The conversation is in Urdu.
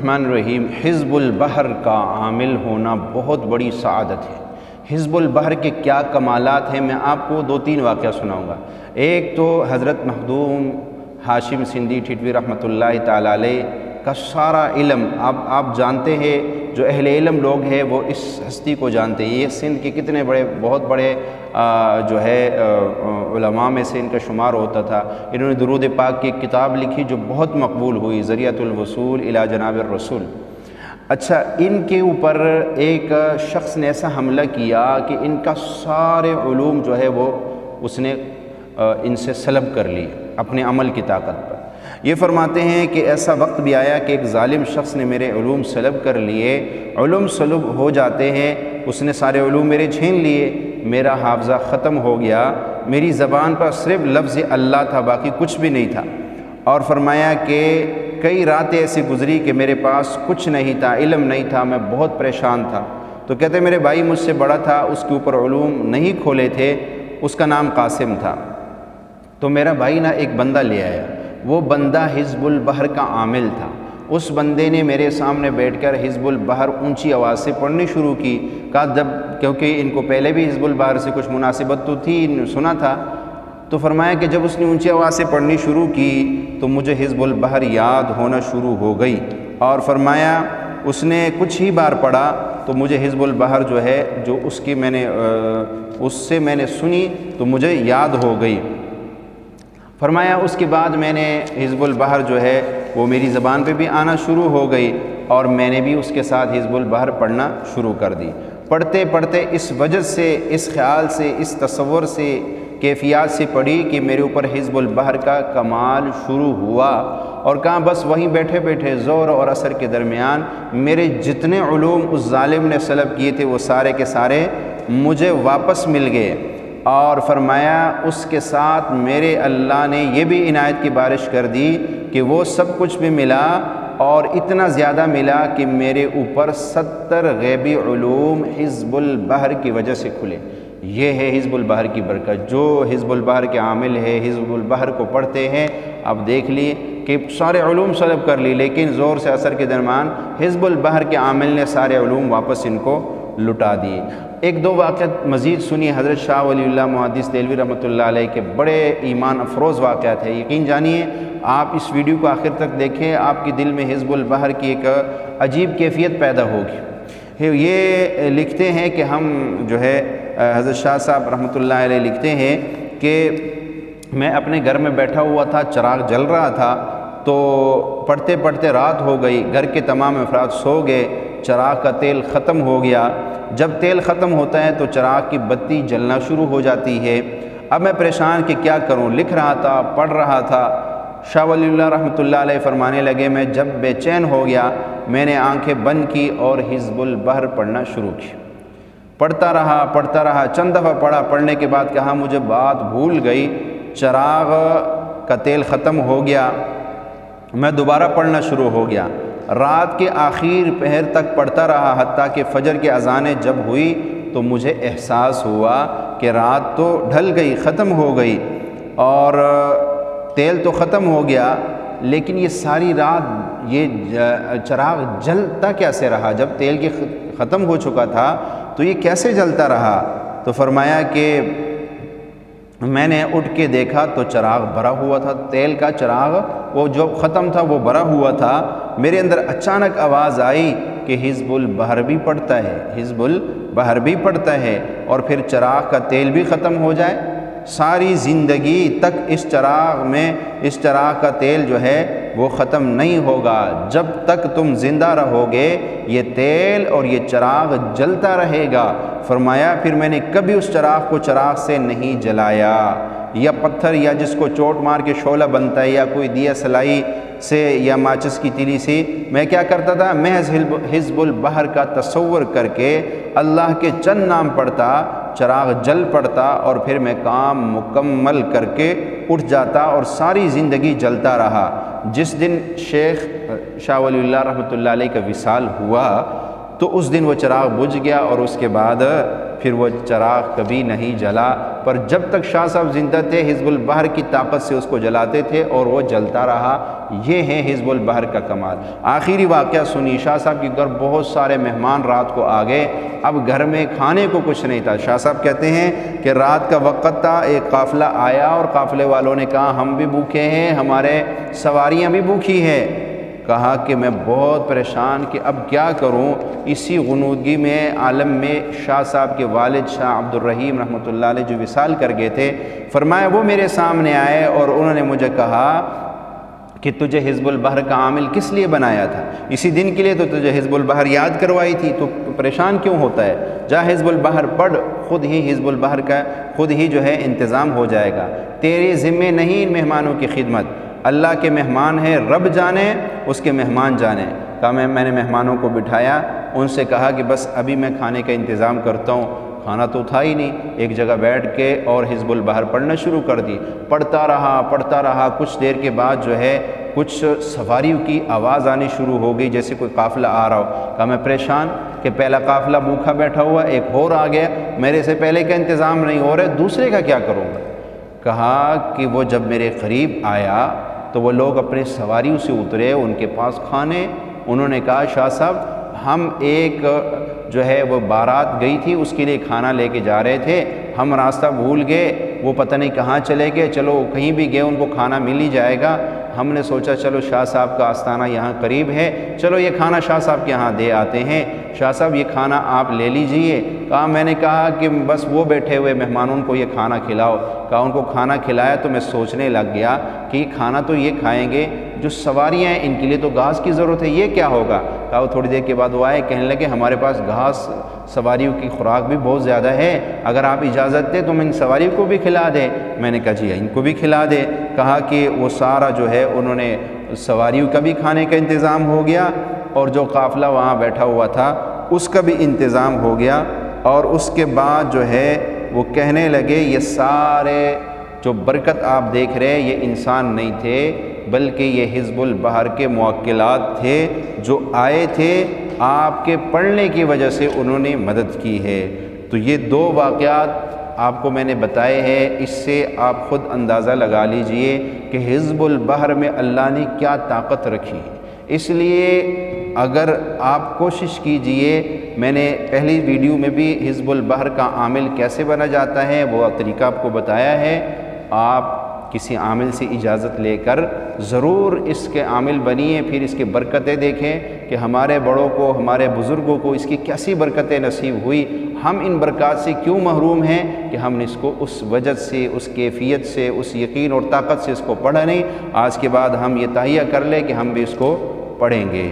الرحمن الرحیم، حزب البحر کا عامل ہونا بہت بڑی سعادت ہے۔ حزب البحر کے کیا کمالات ہیں، میں آپ کو 2-3 واقعہ سناؤں گا۔ ایک تو حضرت مخدوم ہاشم سندھی ٹھٹوی رحمۃ اللہ تعالیٰ علیہ کا سارا علم آپ جانتے ہیں، جو اہل علم لوگ ہیں وہ اس ہستی کو جانتے ہیں۔ یہ سندھ کے کتنے بہت بڑے جو ہے علماء میں سے ان کا شمار ہوتا تھا۔ انہوں نے درود پاک کی ایک کتاب لکھی جو بہت مقبول ہوئی، ذریعۃ الوصول الی جناب الرسول۔ اچھا، ان کے اوپر ایک شخص نے ایسا حملہ کیا کہ ان کا سارے علوم جو ہے وہ اس نے ان سے سلب کر لی اپنے عمل کی طاقت پر۔ یہ فرماتے ہیں کہ ایسا وقت بھی آیا کہ ایک ظالم شخص نے میرے علوم سلب کر لیے، علوم سلب ہو جاتے ہیں، اس نے سارے علوم میرے چھین لیے، میرا حافظہ ختم ہو گیا، میری زبان پر صرف لفظ اللہ تھا، باقی کچھ بھی نہیں تھا۔ اور فرمایا کہ کئی راتیں ایسی گزری کہ میرے پاس کچھ نہیں تھا، علم نہیں تھا، میں بہت پریشان تھا۔ تو کہتے میرے بھائی مجھ سے بڑا تھا، اس کے اوپر علوم نہیں کھولے تھے، اس کا نام قاسم تھا۔ تو میرا بھائی نا ایک بندہ لے آیا، وہ بندہ حزب البحر کا عامل تھا۔ اس بندے نے میرے سامنے بیٹھ کر حزب البحر اونچی آواز سے پڑھنی شروع کی، کہا کیونکہ ان کو پہلے بھی حزب البحر سے کچھ مناسبت تو تھی، سنا تھا۔ تو فرمایا کہ جب اس نے اونچی آواز سے پڑھنی شروع کی تو مجھے حزب البحر یاد ہونا شروع ہو گئی، اور فرمایا اس نے کچھ ہی بار پڑھا تو مجھے حزب البحر جو ہے جو اس سے میں نے سنی تو مجھے یاد ہو گئی۔ فرمایا اس کے بعد میں نے حزب البحر جو ہے وہ میری زبان پہ بھی آنا شروع ہو گئی، اور میں نے بھی اس کے ساتھ حزب البحر پڑھنا شروع کر دی۔ پڑھتے پڑھتے اس وجہ سے، اس خیال سے، اس تصور سے، کیفیات سے پڑھی کہ میرے اوپر حزب البحر کا کمال شروع ہوا، اور کہاں بس وہیں بیٹھے بیٹھے ظہر اور عصر کے درمیان میرے جتنے علوم اس ظالم نے سلب کیے تھے وہ سارے کے سارے مجھے واپس مل گئے۔ اور فرمایا اس کے ساتھ میرے اللہ نے یہ بھی عنایت کی بارش کر دی کہ وہ سب کچھ بھی ملا، اور اتنا زیادہ ملا کہ میرے اوپر 70 غیبی علوم حزب البحر کی وجہ سے کھلے۔ یہ ہے حزب البحر کی برکت۔ جو حزب البحر کے عامل ہے، حزب البحر کو پڑھتے ہیں، اب دیکھ لیے کہ سارے علوم سلب کر لی، لیکن زور سے عصر کے درمیان حزب البحر کے عامل نے سارے علوم واپس ان کو لٹا دیے۔ ایک 2 واقعات مزید سنیے حضرت شاہ ولی اللہ محدث دہلوی رحمۃ اللہ علیہ کے، بڑے ایمان افروز واقعات ہیں۔ یقین جانیے آپ اس ویڈیو کو آخر تک دیکھیں، آپ کے دل میں حزب البحر کی ایک عجیب کیفیت پیدا ہوگی۔ یہ لکھتے ہیں کہ ہم جو ہے حضرت شاہ صاحب رحمۃ اللہ علیہ لکھتے ہیں کہ میں اپنے گھر میں بیٹھا ہوا تھا، چراغ جل رہا تھا، تو پڑھتے پڑھتے رات ہو گئی، گھر کے تمام افراد سو گئے، چراغ کا تیل ختم ہو گیا۔ جب تیل ختم ہوتا ہے تو چراغ کی بتی جلنا شروع ہو جاتی ہے۔ اب میں پریشان کہ کیا کروں، لکھ رہا تھا، پڑھ رہا تھا۔ شاہ ولی اللہ رحمۃ اللہ علیہ فرمانے لگے میں جب بے چین ہو گیا میں نے آنکھیں بند کی اور حزب البحر پڑھنا شروع کی۔ پڑھتا رہا، چند دفعہ پڑھا، پڑھنے کے بعد کہا مجھے بات بھول گئی، چراغ کا تیل ختم ہو گیا، میں دوبارہ پڑھنا شروع ہو گیا۔ رات کے آخر پہر تک پڑھتا رہا، حتیٰ کہ فجر کی اذانیں جب ہوئی تو مجھے احساس ہوا کہ رات تو ڈھل گئی، ختم ہو گئی، اور تیل تو ختم ہو گیا، لیکن یہ ساری رات یہ چراغ جلتا کیسے رہا؟ جب تیل کی ختم ہو چکا تھا تو یہ کیسے جلتا رہا؟ تو فرمایا کہ میں نے اٹھ کے دیکھا تو چراغ بھرا ہوا تھا، تیل کا چراغ وہ جو ختم تھا وہ بھرا ہوا تھا۔ میرے اندر اچانک آواز آئی کہ حزب البحر بھی پڑھتا ہے، حزب البحر بھی پڑھتا ہے، اور پھر چراغ کا تیل بھی ختم ہو جائے، ساری زندگی تک اس چراغ کا تیل جو ہے وہ ختم نہیں ہوگا، جب تک تم زندہ رہو گے یہ تیل اور یہ چراغ جلتا رہے گا۔ فرمایا پھر میں نے کبھی اس چراغ کو چراغ سے نہیں جلایا، یا پتھر یا جس کو چوٹ مار کے شعلہ بنتا ہے، یا کوئی دیا سلائی سے یا ماچس کی تیلی سے، میں کیا کرتا تھا، محض حزب البحر کا تصور کر کے اللہ کے چند نام پڑھتا، چراغ جل پڑتا، اور پھر میں کام مکمل کر کے اٹھ جاتا اور ساری زندگی جلتا رہا۔ جس دن شیخ شاہ ولی اللہ رحمۃ اللہ علیہ کا وصال ہوا تو اس دن وہ چراغ بجھ گیا، اور اس کے بعد پھر وہ چراغ کبھی نہیں جلا، پر جب تک شاہ صاحب زندہ تھے حزب البحر کی طاقت سے اس کو جلاتے تھے اور وہ جلتا رہا۔ یہ ہے حزب البحر کا کمال۔ آخری واقعہ سنی، شاہ صاحب کے گھر بہت سارے مہمان رات کو آ گئے، اب گھر میں کھانے کو کچھ نہیں تھا۔ شاہ صاحب کہتے ہیں کہ رات کا وقت تھا، ایک قافلہ آیا اور قافلے والوں نے کہا ہم بھی بھوکے ہیں، ہمارے سواریاں بھی بھوکی ہیں۔ کہا کہ میں بہت پریشان کہ اب کیا کروں۔ اسی غنودگی میں عالم میں شاہ صاحب کے والد شاہ عبد الرحیم رحمۃ اللہ علیہ جو وصال کر گئے تھے، فرمایا وہ میرے سامنے آئے اور انہوں نے مجھے کہا کہ تجھے حزب البحر کا عامل کس لیے بنایا تھا؟ اسی دن کے لیے تو تجھے حزب البحر یاد کروائی تھی، تو پریشان کیوں ہوتا ہے؟ جا حزب البحر پڑھ، خود ہی حزب البحر کا خود ہی جو ہے انتظام ہو جائے گا، تیرے ذمے نہیں ان مہمانوں کی خدمت۔ اللہ کے مہمان ہیں، رب جانے اس کے مہمان جانے۔ کہا میں نے مہمانوں کو بٹھایا، ان سے کہا کہ بس ابھی میں کھانے کا انتظام کرتا ہوں۔ کھانا تو تھا ہی نہیں، ایک جگہ بیٹھ کے اور حزب البحر پڑھنا شروع کر دی۔ پڑھتا رہا، کچھ دیر کے بعد جو ہے کچھ سواریوں کی آواز آنی شروع ہو گئی، جیسے کوئی قافلہ آ رہا ہو۔ کہا میں پریشان کہ پہلا قافلہ بھوکا بیٹھا ہوا، ایک اور آ گیا، میرے سے پہلے کا انتظام نہیں ہو رہا، دوسرے کا کیا کروں گا؟ کہا کہ وہ جب میرے قریب آیا تو وہ لوگ اپنے سواریوں سے اترے، ان کے پاس کھانے۔ انہوں نے کہا شاہ صاحب ہم ایک جو ہے وہ بارات گئی تھی، اس کے لیے کھانا لے کے جا رہے تھے، ہم راستہ بھول گئے، وہ پتہ نہیں کہاں چلے گئے، چلو کہیں بھی گئے ان کو کھانا مل ہی جائے گا۔ ہم نے سوچا چلو شاہ صاحب کا آستانہ یہاں قریب ہے، چلو یہ کھانا شاہ صاحب کے یہاں دے آتے ہیں، شاہ صاحب یہ کھانا آپ لے لیجئے۔ کہا میں نے کہا کہ بس وہ بیٹھے ہوئے مہمانوں کو یہ کھانا کھلاؤ۔ کہا ان کو کھانا کھلایا تو میں سوچنے لگ گیا کہ یہ کھانا تو یہ کھائیں گے، جو سواریاں ہیں ان کے لیے تو گھاس کی ضرورت ہے، یہ کیا ہوگا؟ کہا وہ تھوڑی دیر کے بعد وہ آئے، کہنے لگے ہمارے پاس گھاس سواریوں کی خوراک بھی بہت زیادہ ہے، اگر آپ اجازت دیں تو میں ان سواریوں کو بھی کھلا دیں۔ میں نے کہا جی ان کو بھی کھلا دے۔ کہا کہ وہ سارا جو ہے انہوں نے سواریوں کا بھی کھانے کا انتظام ہو گیا، اور جو قافلہ وہاں بیٹھا ہوا تھا اس کا بھی انتظام ہو گیا، اور اس کے بعد جو ہے وہ کہنے لگے یہ سارے جو برکت آپ دیکھ رہے ہیں یہ انسان نہیں تھے، بلکہ یہ حزب البحر کے موکلات تھے جو آئے تھے، آپ کے پڑھنے کی وجہ سے انہوں نے مدد کی ہے۔ تو یہ دو واقعات آپ کو میں نے بتائے ہیں، اس سے آپ خود اندازہ لگا لیجئے کہ حزب البحر میں اللہ نے کیا طاقت رکھی ہے۔ اس لیے اگر آپ کوشش کیجئے، میں نے پہلی ویڈیو میں بھی حزب البحر کا عامل کیسے بنا جاتا ہے وہ طریقہ آپ کو بتایا ہے، آپ کسی عامل سے اجازت لے کر ضرور اس کے عامل بنیے، پھر اس کے برکتیں دیکھیں کہ ہمارے بڑوں کو، ہمارے بزرگوں کو اس کی کیسی برکتیں نصیب ہوئی، ہم ان برکات سے کیوں محروم ہیں کہ ہم نے اس کو اس وجہ سے، اس کیفیت سے، اس یقین اور طاقت سے اس کو پڑھا نہیں۔ آج کے بعد ہم یہ تہیہ کر لیں کہ ہم بھی اس کو پڑھیں گے۔